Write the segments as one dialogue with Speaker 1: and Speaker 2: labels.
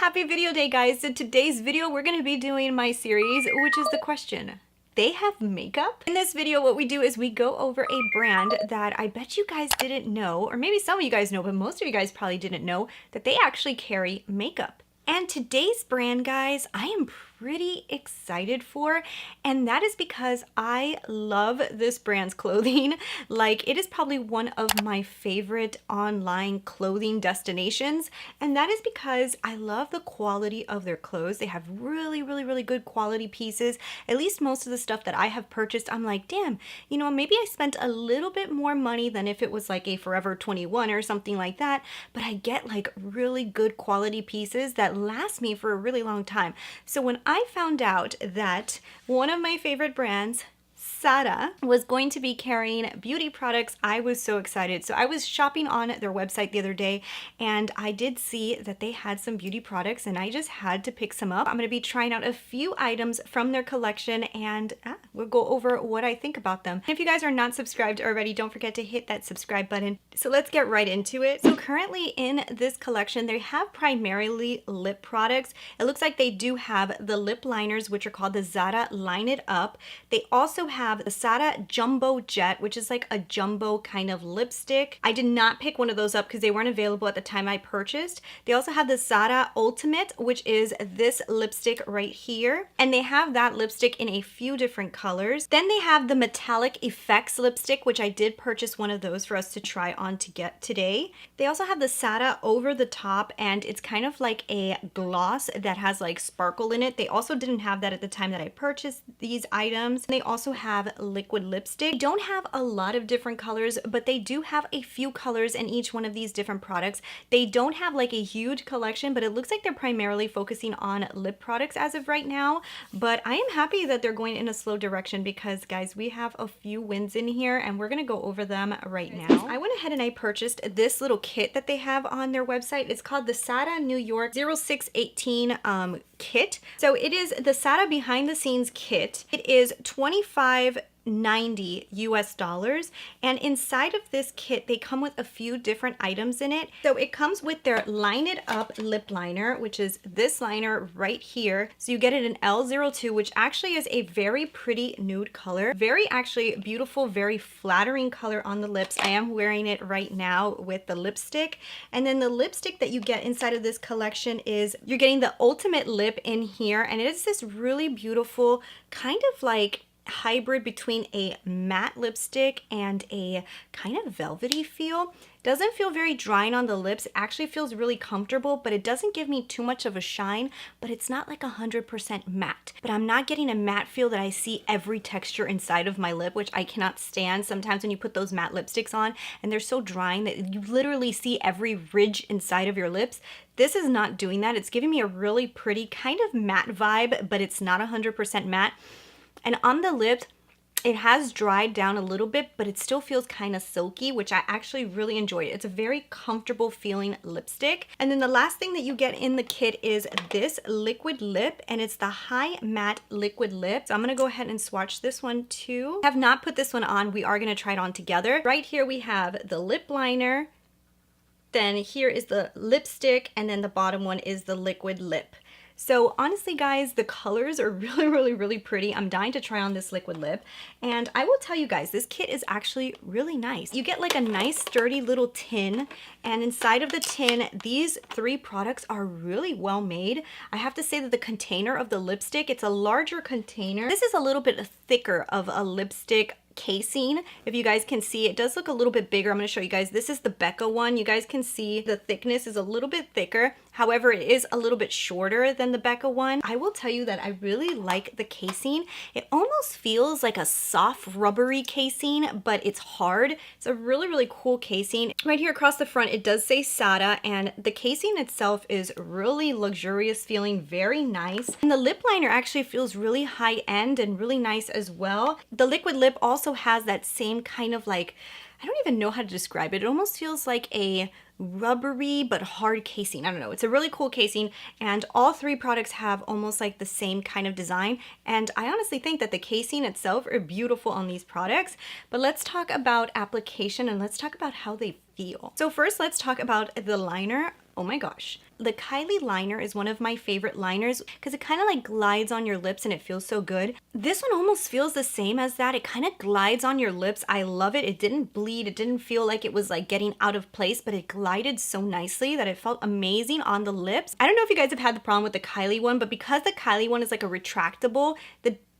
Speaker 1: Happy video day, guys. In today's video, we're going to be doing my series, which is the question, they have makeup? In this video, what we do is we go over a brand that I bet you guys didn't know, or maybe some of you guys know, but most of you guys probably didn't know that they actually carry makeup. And today's brand, guys, I am pretty excited for, and that is because I love this brand's clothing. Like, it is probably one of my favorite online clothing destinations, and that is because I love the quality of their clothes. They have really good quality pieces. At least most of the stuff that I have purchased, I'm like, damn, you know, maybe I spent a little bit more money than if it was like a Forever 21 or something like that, but I get like really good quality pieces that last me for a really long time. So when I found out that one of my favorite brands, Zara, was going to be carrying beauty products, I was so excited. So I was shopping on their website the other day, and I did see that they had some beauty products, and I just had to pick some up. I'm going to be trying out a few items from their collection, and we'll go over what I think about them. If you guys are not subscribed already, don't forget to hit that subscribe button. So let's get right into it. So currently in this collection, they have primarily lip products. It looks like they do have the lip liners, which are called the Zara Line It Up. They also have the Zara Jumbo Jet, which is like a jumbo kind of lipstick. I did not pick one of those up because they weren't available at the time I purchased. They also have the Zara Ultimate, which is this lipstick right here. And they have that lipstick in a few different colors. Then they have the Metallic FAQS lipstick, which I did purchase one of those for us to try on to get today. They also have the Zara Over the Top, and it's kind of like a gloss that has like sparkle in it. They also didn't have that at the time that I purchased these items. They also have liquid lipstick. They don't have a lot of different colors, but they do have a few colors in each one of these different products. They don't have like a huge collection, but it looks like they're primarily focusing on lip products as of right now. But I am happy that they're going in a slow direction because, guys, we have a few wins in here and we're gonna go over them right now. I went ahead and I purchased this little kit that they have on their website. It's called the Zara New York 0618 kit. So it is the Zara behind the scenes kit. It is $25.90 US, and inside of this kit they come with a few different items in it. So it comes with their Line It Up lip liner, which is this liner right here. So you get it in L02, which actually is a very pretty nude color, very actually beautiful, very flattering color on the lips. I am wearing it right now with the lipstick. And then the lipstick that you get inside of this collection is you're getting the Ultimate Lip in here, and it is this really beautiful kind of like hybrid between a matte lipstick and a kind of velvety feel. Doesn't feel very drying on the lips. It actually feels really comfortable, but it doesn't give me too much of a shine, but it's not like 100% matte. But I'm not getting a matte feel that I see every texture inside of my lip, which I cannot stand. Sometimes when you put those matte lipsticks on and they're so drying that you literally see every ridge inside of your lips. This is not doing that. It's giving me a really pretty kind of matte vibe, but it's not 100% matte. And on the lips, it has dried down a little bit, but it still feels kind of silky, which I actually really enjoy. It's a very comfortable feeling lipstick. And then the last thing that you get in the kit is this liquid lip, and it's the High Matte Liquid Lip. So I'm gonna go ahead and swatch this one too. I have not put this one on. We are gonna try it on together. Right here we have the lip liner, then here is the lipstick, and then the bottom one is the liquid lip. So honestly, guys, the colors are really pretty. I'm dying to try on this liquid lip. And I will tell you guys, this kit is actually really nice. You get like a nice sturdy little tin, and inside of the tin, these three products are really well made. I have to say that the container of the lipstick, it's a larger container. This is a little bit thicker of a lipstick casing. If you guys can see, it does look a little bit bigger. I'm going to show you guys. This is the Becca one. You guys can see the thickness is a little bit thicker. However, it is a little bit shorter than the Becca one. I will tell you that I really like the casing. It almost feels like a soft rubbery casing, but it's hard. It's a really cool casing. Right here across the front, it does say Zara, and the casing itself is really luxurious feeling, very nice. And the lip liner actually feels really high end and really nice as well. The liquid lip also has that same kind of like, I don't even know how to describe it. It almost feels like a rubbery but hard casing. I don't know. It's a really cool casing, and all three products have almost like the same kind of design, and I honestly think that the casing itself are beautiful on these products. But let's talk about application and let's talk about how they feel. So first, let's talk about the liner. Oh my gosh. the Kylie liner is one of my favorite liners because it kind of like glides on your lips and it feels so good. This one almost feels the same as that. It kind of glides on your lips. I love it. It didn't bleed. It didn't feel like it was like getting out of place, but it glided so nicely that it felt amazing on the lips. I don't know if you guys have had the problem with the Kylie one, but because the Kylie one is like a retractable,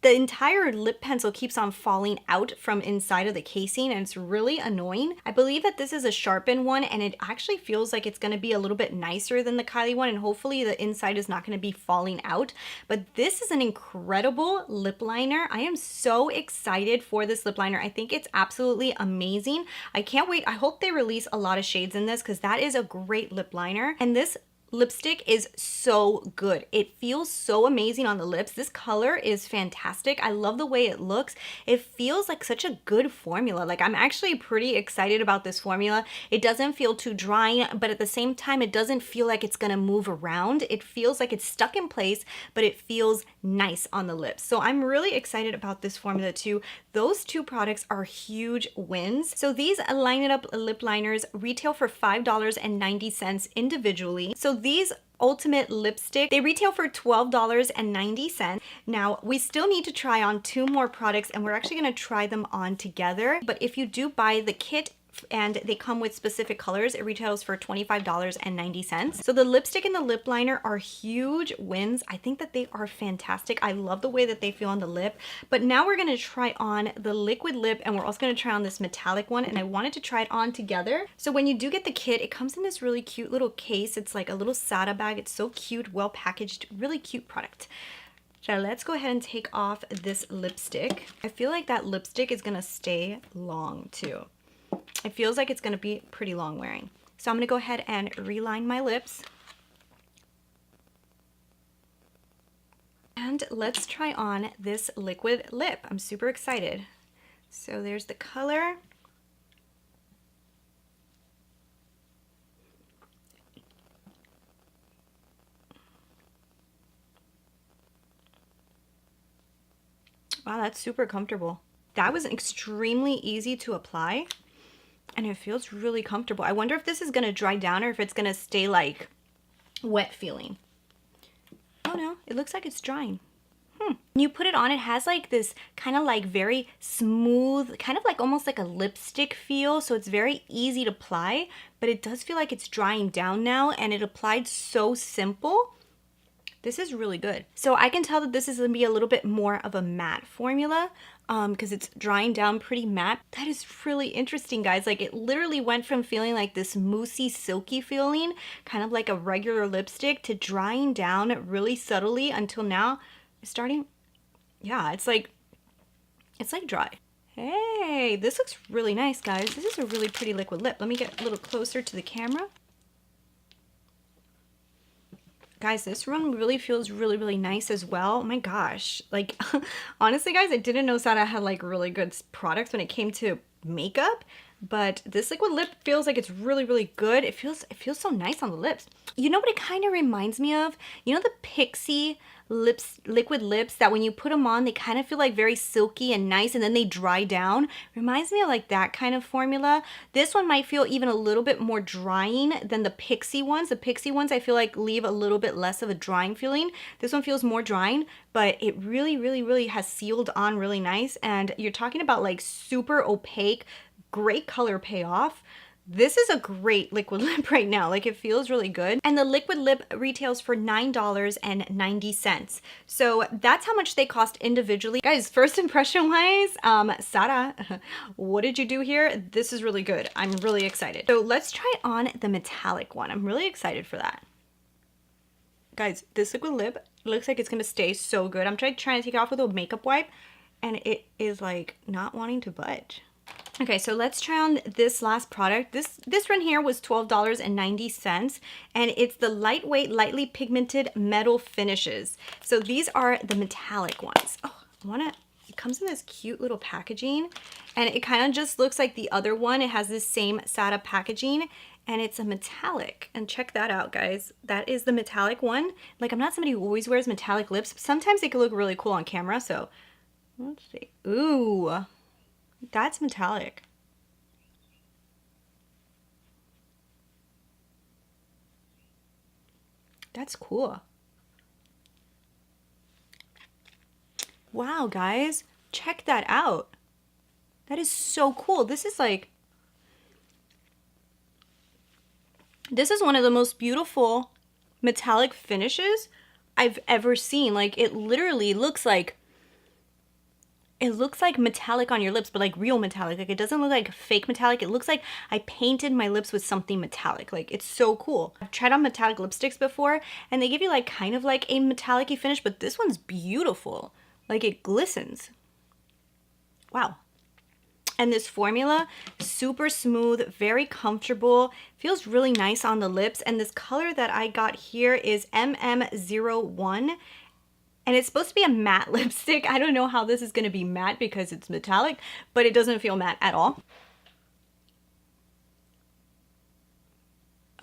Speaker 1: the entire lip pencil keeps on falling out from inside of the casing, and it's really annoying. I believe that this is a sharpened one, and it actually feels like it's going to be a little bit nicer than the Kylie one, and hopefully the inside is not going to be falling out. But this is an incredible lip liner. I am so excited for this lip liner. I think it's absolutely amazing. I can't wait. I hope they release a lot of shades in this because that is a great lip liner. And this lipstick is so good. It feels so amazing on the lips. This color is fantastic. I love the way it looks. It feels like such a good formula. Like, I'm actually pretty excited about this formula. It doesn't feel too dry, but at the same time, it doesn't feel like it's gonna move around. It feels like it's stuck in place, but it feels nice on the lips. So I'm really excited about this formula too. Those two products are huge wins. So these Line It Up lip liners retail for $5.90 individually. So these Ultimate lipstick, they retail for $12.90. Now, we still need to try on 2 more products, and we're actually going to try them on together. But if you do buy the kit and they come with specific colors, it retails for $25.90. So the lipstick and the lip liner are huge wins. I think that they are fantastic. I love the way that they feel on the lip. But now we're going to try on the liquid lip, and we're also going to try on this metallic one, and I wanted to try it on together. So when you do get the kit, it comes in this really cute little case. It's like a little SATA bag. It's so cute, well packaged, really cute product. So let's go ahead and take off this lipstick. I feel like that lipstick is going to stay long too. It feels like it's going to be pretty long wearing. So I'm going to go ahead and reline my lips. And let's try on this liquid lip. I'm super excited. So there's the color. Wow, that's super comfortable. That was extremely easy to apply. And it feels really comfortable. I wonder if this is going to dry down or if it's going to stay like wet feeling. Oh no, it looks like it's drying. When you put it on, it has like this kind of like very smooth, kind of like almost like a lipstick feel. So it's very easy to apply, but it does feel like it's drying down now, and it applied so simple. This is really good. So I can tell that this is going to be a little bit more of a matte formula because it's drying down pretty matte. That is really interesting, guys. Like, it literally went from feeling like this moussey, silky feeling, kind of like a regular lipstick, to drying down really subtly until now it's starting. Yeah, it's like dry. Hey, this looks really nice, guys. This is a really pretty liquid lip. Let me get a little closer to the camera. Guys, this one really feels really, really nice as well. Oh my gosh. Like, honestly, guys, I didn't know Zara had like really good products when it came to makeup, but this liquid lip feels like it's really, really good. It feels so nice on the lips. You know what it kind of reminds me of? You know the Pixi liquid lips that when you put them on, they kind of feel like very silky and nice, and then they dry down? Reminds me of like that kind of formula. This one might feel even a little bit more drying than the Pixi ones. The Pixi ones I feel like leave a little bit less of a drying feeling. This one feels more drying, but it really, really, really has sealed on really nice. And you're talking about like super opaque, great color payoff. This is a great liquid lip right now. Like, it feels really good. And the liquid lip retails for $9.90. So that's how much they cost individually. Guys, first impression wise, Zara, what did you do here? This is really good. I'm really excited. So let's try on the metallic one. I'm really excited for that. Guys, this liquid lip looks like it's gonna stay so good. I'm trying to take it off with a makeup wipe, and it is like not wanting to budge. Okay, so let's try on this last product. This one here was $12.90, and it's the lightweight, lightly pigmented metal finishes. So these are the metallic ones. Oh, it comes in this cute little packaging, and it kind of just looks like the other one. It has this same Zara packaging, and it's a metallic. And check that out, guys. That is the metallic one. Like, I'm not somebody who always wears metallic lips, but sometimes they can look really cool on camera. So let's see. Ooh. That's metallic. That's cool. Wow, guys, check that out. That is so cool. This is like, this is one of the most beautiful metallic finishes I've ever seen. Like, it literally looks like, it looks like metallic on your lips, but like real metallic. Like, it doesn't look like fake metallic. It looks like I painted my lips with something metallic. Like, it's so cool. I've tried on metallic lipsticks before, and they give you like kind of like a metallic-y finish, but this one's beautiful. Like, it glistens. Wow. And this formula, super smooth, very comfortable, feels really nice on the lips. And this color that I got here is MM01. And it's supposed to be a matte lipstick. I don't know how this is going to be matte because it's metallic, but it doesn't feel matte at all.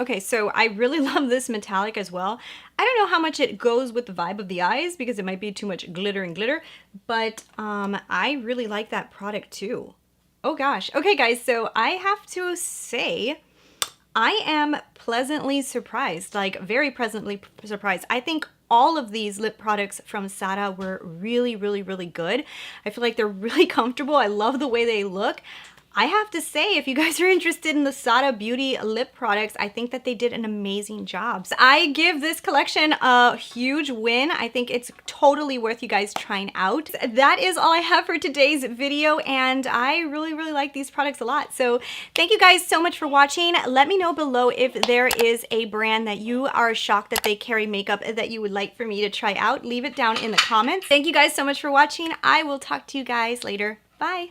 Speaker 1: Okay, so I really love this metallic as well. I don't know how much it goes with the vibe of the eyes because it might be too much glitter and glitter, but I really like that product too. Oh gosh. Okay guys, so I have to say, I am pleasantly surprised, like very pleasantly surprised. I think all of these lip products from Zara were really, really, really good. I feel like they're really comfortable. I love the way they look. I have to say, if you guys are interested in the Zara Beauty lip products, I think that they did an amazing job. So I give this collection a huge win. I think it's totally worth you guys trying out. That is all I have for today's video, and I really, really like these products a lot. So thank you guys so much for watching. Let me know below if there is a brand that you are shocked that they carry makeup that you would like for me to try out. Leave it down in the comments. Thank you guys so much for watching. I will talk to you guys later. Bye.